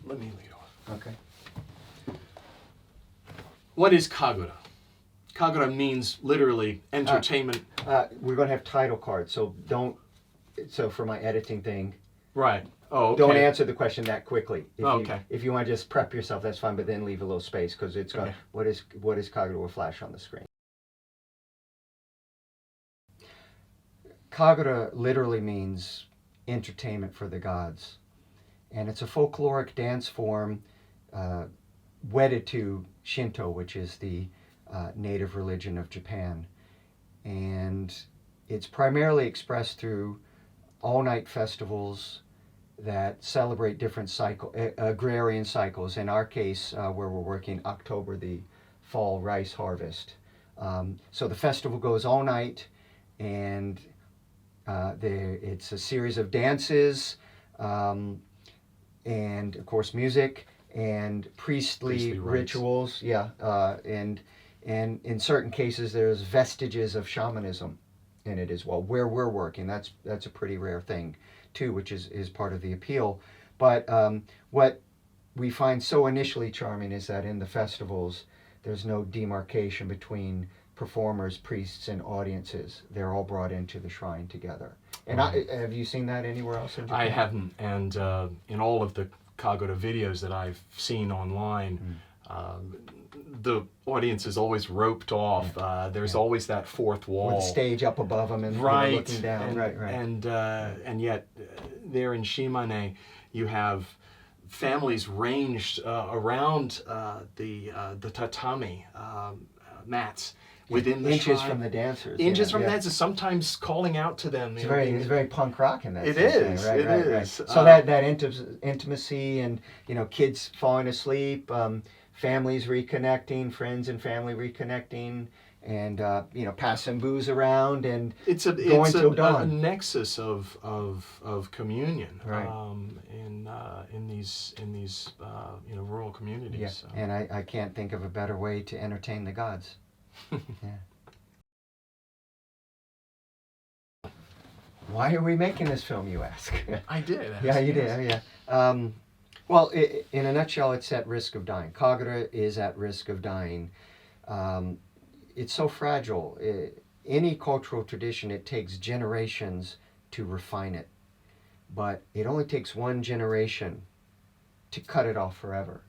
let me lead off. Okay. What is kagura? Kagura means literally entertainment. We're going to have title cards, so don't. So for my editing thing, Right. Oh, okay. don't answer the question that quickly. Okay. If you want to just prep yourself, that's fine, but then leave a little space because it's going. Okay. What is Kagura will flash on the screen. Kagura literally means entertainment for the gods, and it's a folkloric dance form wedded to Shinto, which is the native religion of Japan, and it's primarily expressed through all-night festivals that celebrate different agrarian cycles. In our case, where we're working October, the fall rice harvest. So the festival goes all night, and it's a series of dances, and of course music and priestly rituals. Yeah, and in certain cases there's vestiges of shamanism in it as well. Where we're working, that's a pretty rare thing too, which is part of the appeal. But what we find so initially charming is that in the festivals there's no demarcation between performers, priests, and audiences. They're all brought into the shrine together. And have you seen that anywhere else in Japan? I haven't, and in all of the kagura videos that I've seen online, the audience is always roped off. There's always that fourth wall. With the stage up above them and looking down. And yet, there in Shimane, you have families ranged around the tatami mats within the inches shrine. From the dancers. Inches from the dancers, sometimes calling out to them. It's very punk rock in that. It sense, is. right? It is. So that intimacy and kids falling asleep, families reconnecting, friends and family reconnecting, and passing booze around and it's a nexus of communion, right. In these rural communities. Yeah. So. And I can't think of a better way to entertain the gods. Yeah. Why are we making this film, you ask? I did. Yeah, you did. Yeah. Well, in a nutshell, it's at risk of dying. Kagura is at risk of dying. It's so fragile. Any cultural tradition, it takes generations to refine it. But it only takes one generation to cut it off forever.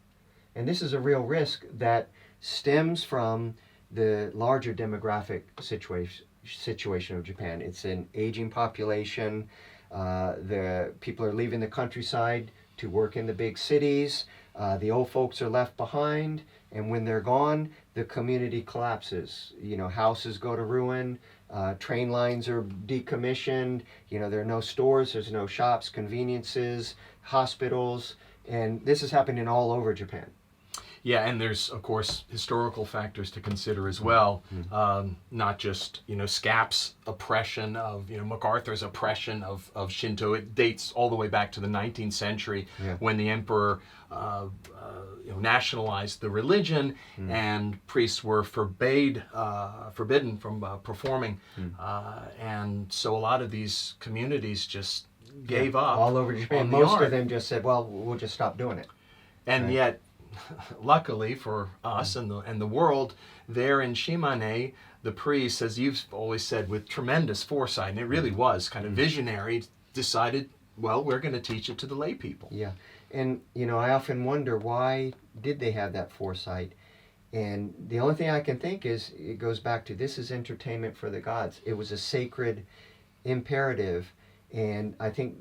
And this is a real risk that stems from the larger demographic situation of Japan. It's an aging population. The people are leaving the countryside to work in the big cities. The old folks are left behind, and when they're gone, the community collapses. Houses go to ruin, train lines are decommissioned, there are no stores, there's no shops, conveniences, hospitals, and this is happening all over Japan. Yeah, and there's, of course, historical factors to consider as well. Not just, Scap's oppression of, MacArthur's oppression of Shinto. It dates all the way back to the 19th century when the emperor nationalized the religion and priests were forbidden from performing. And so a lot of these communities just gave up. All over Japan. Most of them just said, well, we'll just stop doing it. And yet, luckily for us and the world, there in Shimane, the priests, as you've always said, with tremendous foresight, and it really was kind of visionary, decided, well, we're going to teach it to the lay people. Yeah, and I often wonder, why did they have that foresight? And the only thing I can think is it goes back to, this is entertainment for the gods. It was a sacred imperative, and I think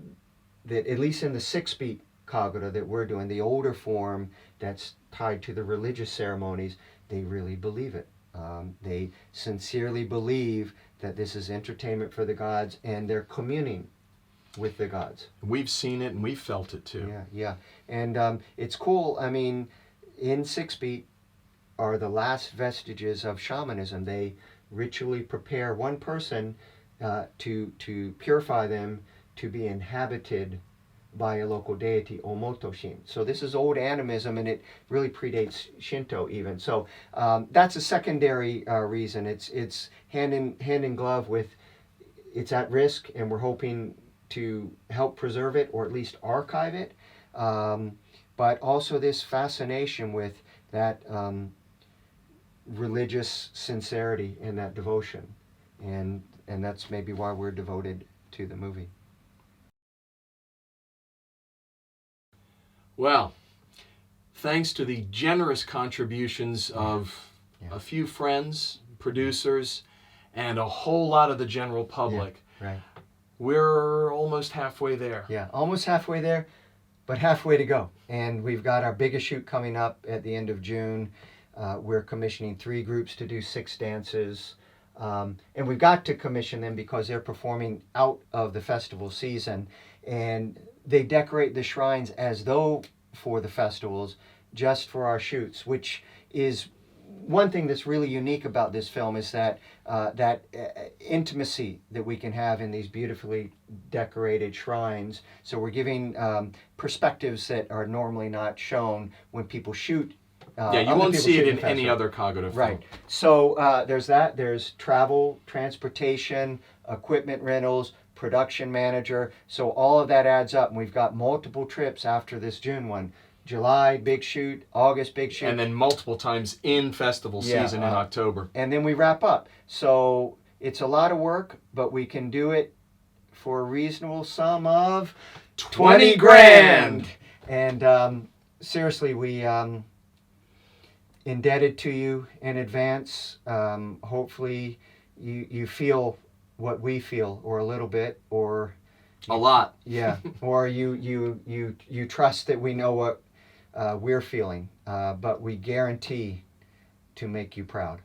that at least in the 6-beat kagura that we're doing, the older form that's tied to the religious ceremonies, they really believe it. They sincerely believe that this is entertainment for the gods, and they're communing with the gods. We've seen it and we've felt it too. Yeah. And it's cool. I mean, in 6-beat are the last vestiges of shamanism. They ritually prepare one person to purify them to be inhabited by a local deity, Omotoshin. So this is old animism, and it really predates Shinto even. So that's a secondary reason. It's hand in glove with, it's at risk, and we're hoping to help preserve it or at least archive it. but also this fascination with that religious sincerity and that devotion, and that's maybe why we're devoted to the movie. Well, thanks to the generous contributions of a few friends, producers, and a whole lot of the general public, Right. we're almost halfway there. Yeah, almost halfway there, but halfway to go. And we've got our biggest shoot coming up at the end of June. We're commissioning 3 groups to do 6 dances. And we've got to commission them because they're performing out of the festival season. And they decorate the shrines as though for the festivals, just for our shoots, which is one thing that's really unique about this film, is that intimacy that we can have in these beautifully decorated shrines. So we're giving perspectives that are normally not shown when people shoot. You won't see it in any other Kagura film. Right. So there's that. There's travel, transportation, equipment rentals, production manager. So all of that adds up, and we've got multiple trips after this June one. July, big shoot. August, big shoot. And then multiple times in festival season in October. And then we wrap up. So it's a lot of work, but we can do it for a reasonable sum of 20 grand! And seriously, we indebted to you in advance. Hopefully you feel what we feel, or a little bit, or a lot. Yeah, or you trust that we know what we're feeling, but we guarantee to make you proud.